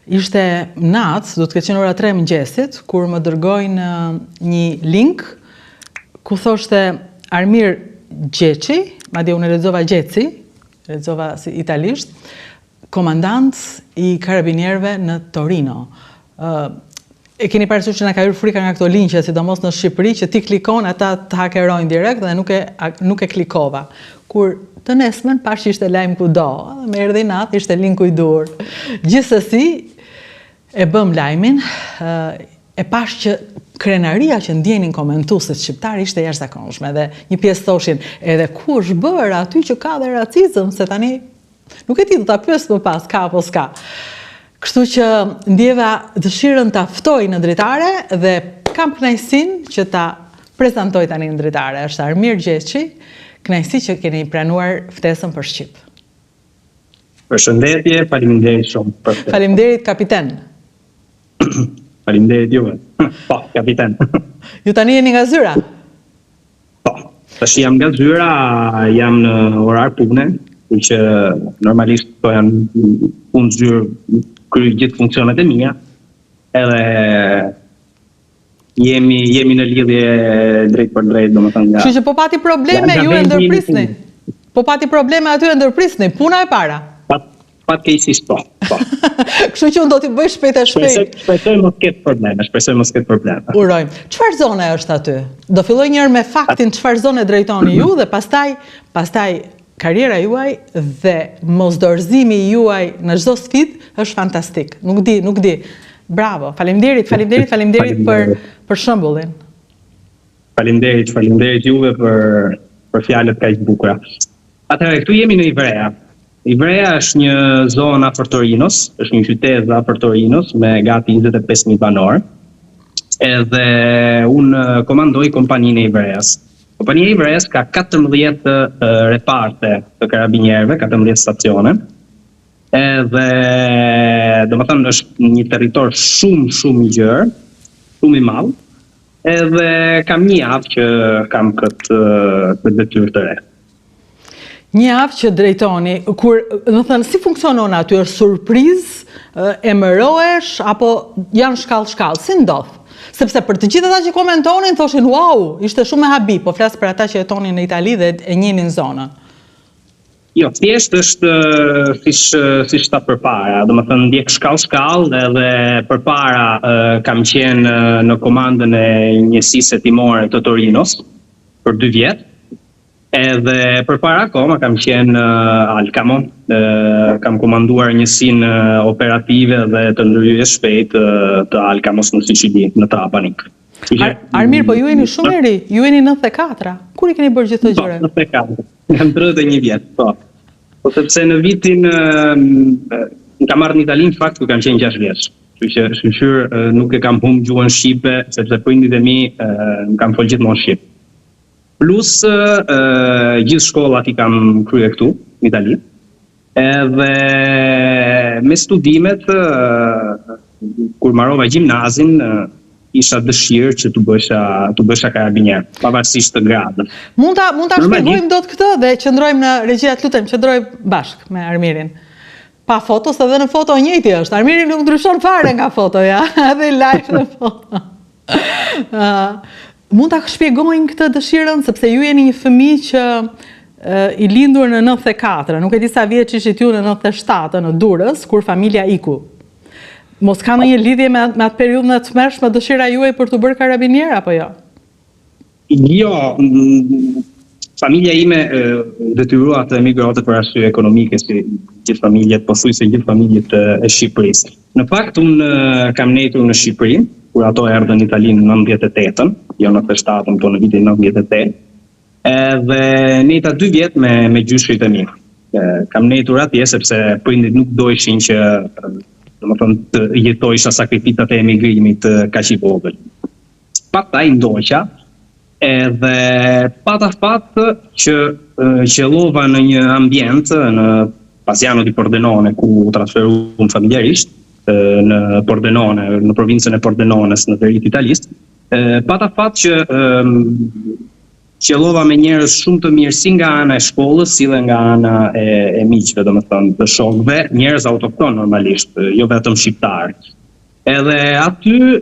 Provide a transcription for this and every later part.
Ishte natë, do të ketë qenë ora 3 mëngjesit, kur më dërgojnë një link ku thoshte Armir Gjeçi, madje unë lexova Gjeci, lexova si italisht, komandant i karabinierëve në Torino. E keni parasysh që na ka hyrë frika nga këto linqe, sidomos në Shqipëri, që ti klikon, ata të hakerojnë direkt dhe nuk e klikova. Kur të nesmen pash që ishte lajm kudo, më erdhi natë, ishte linku i dur. Gjithsesi, e bëm lajmin, e pash që krenaria që ndjenin komentuesit shqiptar ishte jashtëzakonshme dhe një pjesë thoshin, edhe ku është bërë aty që ka dhe racizëm, se tani nuk e ti do ta pyes më pas, ka apo s'ka. Kështu që ndjeva dëshirën ta ftoj në dritare dhe kam kënaqësinë që ta prezantoj tani në dritare. Është Armir Gjeçi, kënaqësi që keni pranuar ftesën për Shqip. Përshëndetje, faleminderit shumë për ftesën. Faleminderit kapiten. Faleminderit juve. Po, kapiten. Ju tani jeni nga Zyra? Po, tash jam nga Zyra, jam në orar pune, që normalisht po janë punë zyrë kryej gjithë funksionet e mia, edhe jemi në lidhje drejt për drejt, domethënë nga. Kështu që po pati probleme ju e ndërprisni. Po pati probleme aty e ndërprisni, puna e para. Fatkeqësisht po. Kështu që unë do t'i bëj shpejt e shpejt. Shpresoj mos ketë probleme, Urojmë. Çfarë zone është aty? Do filloj njëherë me faktin çfarë zone drejtoni ju dhe pastaj karriera juaj dhe mosdorëzimi juaj në çdo sfidë është fantastik. Nuk di. Bravo. Faleminderit për shembullin. Faleminderit juve për fjalët kaq të bukura. Atëherë këtu jemi në Ivrea. Ivrea është një zonë afër Torinos, është një qytet afër Torinos me gati 25.000 banor. Edhe unë komandoj kompaninë e Ivreas. Kompania e Ivreas ka 14 reparte të karabinierëve, 14 stacione. Edhe domethënë është një territor shumë i gjerë, shumë i madh. Edhe kam një javë që kam këtë detyrë të re. Një javë që drejtoni, do thënë si funksionon aty, është surprizë, emërohesh apo janë shkallë, si ndodh? Sepse për të gjithë ata që komentonin thoshin wow, ishte shumë e habi, po flas për ata që jetonin në Itali dhe e njihnin zonën. Jo, thjesht është siç ta përpara, domethënë ndjek shkallë edhe përpara kam qenë në komandën e njësisë hetimore të Torinos për 2 vjet. Edhe përpara akoma kam qenë Alcamo, kam komanduar njësinë operative dhe të ndërhyrjes shpejt të Alcamos në Sicili, në Trapanik. Armir, po ju jeni shumë i ri, ju jeni 94. Kur I keni bërë gjithë këto gjëra? 94. Jam 31 vjet, po. Po sepse në vitin kam marrë në Itali në fakt ku kam qenë 6 vjeç. Kështu që shqyr nuk e kam humbur gjuhën shqipe sepse prindit e mi më kanë folë gjithmonë shqip. Plus gjithë shkollat I kam kryer këtu në Itali. Edhe me studimet kur mbarova gjimnazin isha dëshirë që të bësha karabinier, pavarësisht të gradës. Mund ta shpjegojmë dot këtë dhe qëndrojmë në regjia, të lutem, qëndrojmë bashkë me Armirin. Pa foto, se dhe në foto njëjti është. Armiri nuk ndryshon fare nga fotoja, edhe live në foto. Mund ta shpjegojmë këtë dëshirën, sepse ju jeni një fëmijë që I lindur në 94, nuk e di sa vjeç ishit ju në 97 në Durrës, kur familja iku. Mos ka ndonjë lidhje me atë periudhën e tmerrshme dëshira juaj për të bërë karabinier apo jo? Jo, familja ime detyrua të emigrote për arsye ekonomike si gjithë familjet, pothuajse gjithë familjet e Shqipërisë. Në fakt unë kam nejtur në Shqipëri, kur ato erdhën në Itali në 98-ën, jo në 97-ën, po në vitin 98. Edhe nejta 2 vjet me gjyshrit e mi. Kam nejtur atje sepse prindit nuk dojshin që domethënë të jetojsha sakrificat e emigrimit kaq I vogël. Pastaj ndoqa, edhe pata fat që qellova në një ambient në Pasiano di Pordenone ku transferuam familjarisht në Pordenone, në provincën e Pordenones në veri italisht. Pata fat që qellova me njerëz shumë të mirë si nga ana e shkollës, si dhe nga ana e miqve, domethënë të shokëve, njerëz autokton normalisht, jo vetëm shqiptar. Edhe aty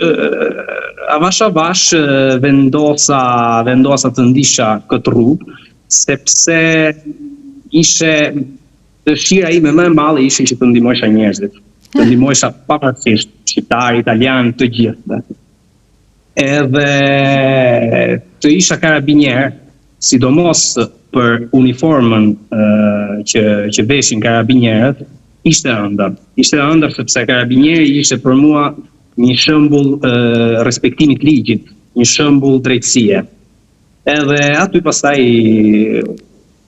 avash vendosa të ndisha këtë rrugë, sepse ishe dëshira ime më e madhe ishte që të ndihmojsha njerëzit, të ndihmojsha pavarësisht shqiptar, italian, të gjithë. Edhe të isha karabinier, sidomos për uniformën që veshin karabinierët, ishte ëndër. Ishte ëndër sepse karabinieri ishte për mua një shembull respektimi të ligjit, një shembull drejtësie. Edhe aty pastaj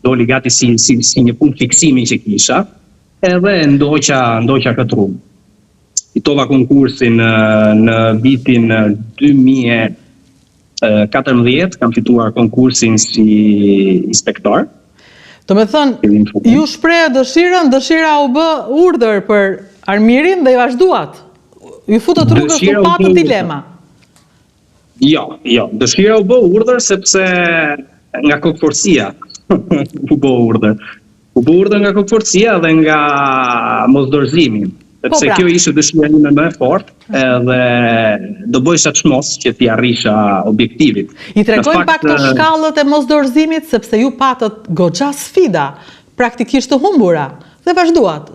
doli gati si një punë fiksimi që kisha, edhe ndoqa këtë rrugë. Fitova konkursin në vitin 2014, kam fituar konkursin si inspektor. Do me thënë, ju shprehë dëshira u bë urdhër për armirin dhe i vazhduat. Ju futët rrugës të patë dilema. Jo, dëshira u bë urdhër sepse nga kokëforcia u bë urdhër. U bë urdhër nga kokëforcia dhe nga mosdorëzimi. Sepse kjo ishte dëshira ime më e fortë, edhe do bëjsha çmos që t'i arrisha objektivit. I tregojnë pak të shkallët e mosdorëzimit, sepse ju patët goxha sfida, praktikisht të humbura, dhe vazhduat.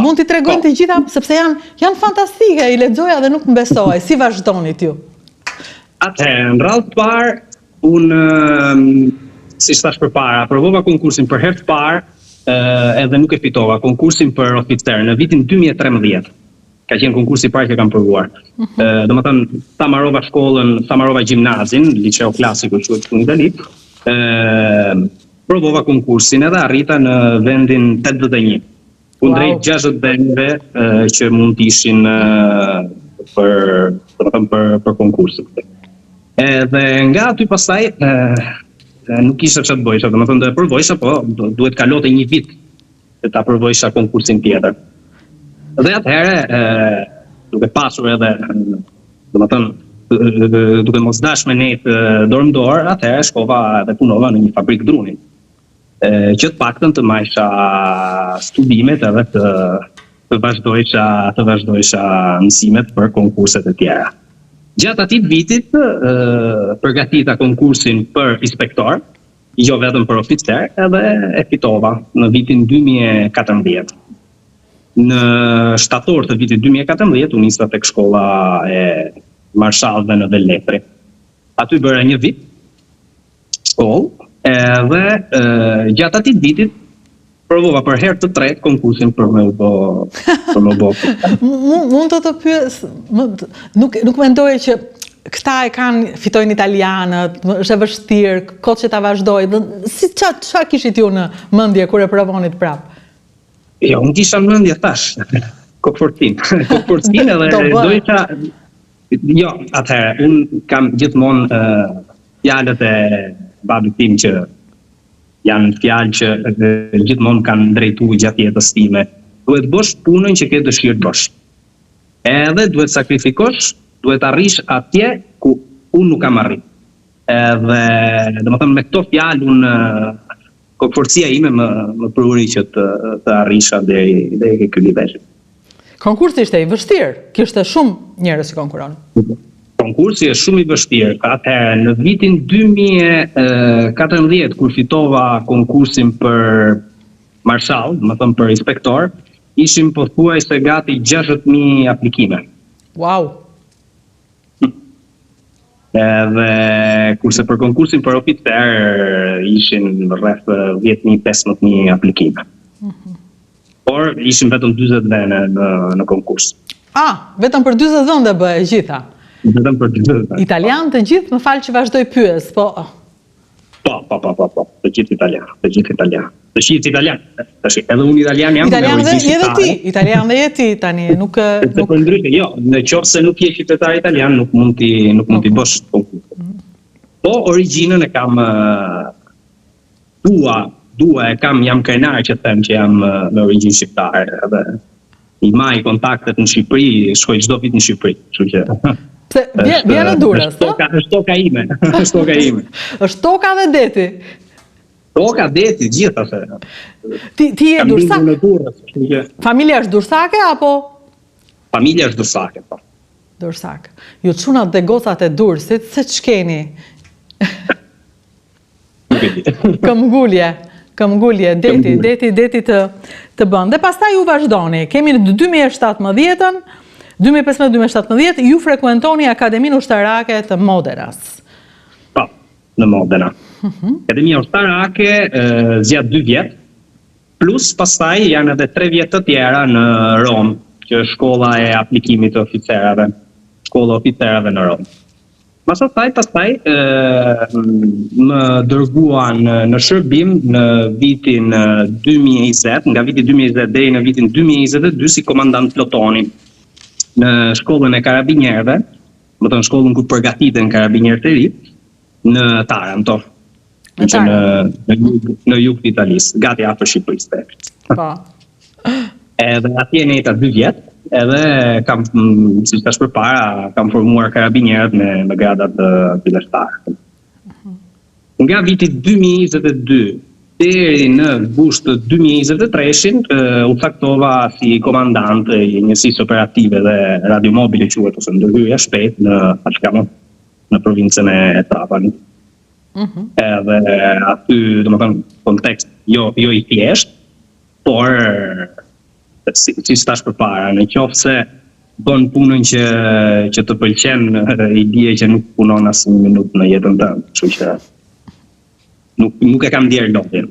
Mund t'i tregojnë të gjitha, sepse janë fantastike, i lexoja dhe nuk më besoj, si vazhdonit ju? Atëherë, në radhë të parë, unë, si thash përpara, provova konkursin për herë të parë, edhe nuk e fitova konkursin për oficer në vitin 2013. Ka qenë konkursi i parë që kam provuar. Domethënë, ta mbarova shkollën, ta mbarova gjimnazin, liceu klasiku quhet në Itali. Provova konkursin edhe arrita në vendin 81. Kundrejt 60 vendeve që mund të ishin për konkursin. Edhe nga aty pastaj nuk isha çfarë të bëjsha, domethënë do e provojsha, po duhet kalote një vit që ta provojsha konkursin tjetër. Dhe atëherë, duke pasur edhe, domethënë duke mos dash me nejt dorë në dorë, atëherë shkova dhe punova në një fabrikë druni. Që të paktën të marrësha studimet edhe të vazhdojsha mësimet për konkurset e tjera. Gjatë atij vitit përgatita konkursin për inspektor, jo vetëm për oficer, edhe e fitova në vitin 2014. Në shtator të vitit 2014 u nisa tek shkolla e marshallëve në Velletri. Aty bëra një vit shkollë, edhe gjatë atij vitit provova për herë të tretë konkursin për me u bë. Mund të pyes, nuk mendoj që këta fitojnë italianët, është e vështirë, kot që ta vazhdoj. Çfarë kishit ju në mendje kur e provonit prap? Jo, unë kisha në mendje tash, kokëfortin edhe dojta. Jo, atëherë, unë kam gjithmonë fjalët e babit tim që janë fjalë që gjithmonë kanë drejtuar gjatë jetës time. Duhet bësh punën që ke dëshirë të bësh. Edhe duhet sakrifikosh, duhet arrish atje ku unë nuk kam arrit. Edhe, domethënë me këto fjalë unë kokëforcia ime më pruri që të arrisha deri ky nivel. Konkursi ishte i vështirë, kishte shumë njerëz që konkuronin. Konkursi është shumë i vështirë. Atëherë, në vitin 2014, kur fitova konkursin për marshall, domethënë për inspektor, ishim pothuajse gati 60.000 aplikime. Wow. Edhe kurse për konkursin për oficer ishin rreth 10.000-15.000 aplikime. Por ishin vetëm 40 vende në konkurs. Vetëm për 40 vende bëhe gjitha. Vetëm për 40 vende. Italian të gjithë, më falë që vazhdoj pyes, po. Po, të gjithë italian. Edhe unë italian jam. Italian dhe jeti tani, nuk... Jo, në qoftë se nuk je qytetar italian, nuk mund t'i bësh konkurs. Po, origjinën e kam jam krenar që them që jam me origjinë shqiptare, edhe i maj kontaktet në Shqipëri, shkoj çdo vit në Shqipëri, kështu që... Pse vjen në Durrës, është toka ime, është toka ime. Është toka dhe deti. Toka, deti, gjithase. Ti je dursak? Në Durrës, kështu që Familja është dursake apo? familja është dursake, po. Dursak. Ju çunat dhe gocat e Durrësit, se ç'keni? Këmbgulje, deti të bën. Dhe pastaj ju vazhdoni. Kemi në 2017-ën, 2015-2017, ju frekuentoni Akademinë Ushtarake të Moderas. Po, në Modena. Akademia Ushtarake zgjat 2 vjet, plus pastaj janë edhe 3 vjet të tjera në Rom, që është shkolla e aplikimit të oficerave, shkolla e oficerave në Rom. Pastaj më dërguan në shërbim në vitin 2020, nga viti 2020 deri në vitin 2022 si komandant plotoni në shkollën e karabinjerëve, më thënë shkollën ku përgatiten karabinjerët e ri, në Taranto, që në jug të Italisë, gati afër Shqipërisë. Po. Edhe atje njëta 2 vjet, edhe kam, si thash përpara, kam formuar karabinjerët me gradat të fillestar. Nga viti 2022 deri në gusht të 2023-shin u taktova si komandant i njësisë operative dhe radiomobile quhet ose ndërhyrja shpejt në Ashkamon, në provincën e Trapanit. Edhe aty, domethënë, kontekst jo i thjesht, por si thash përpara, në qoftë se bën punën që të pëlqen, i bie që nuk punon as një minutë në jetën tënde, kështu që nuk e kam ndier lodhin.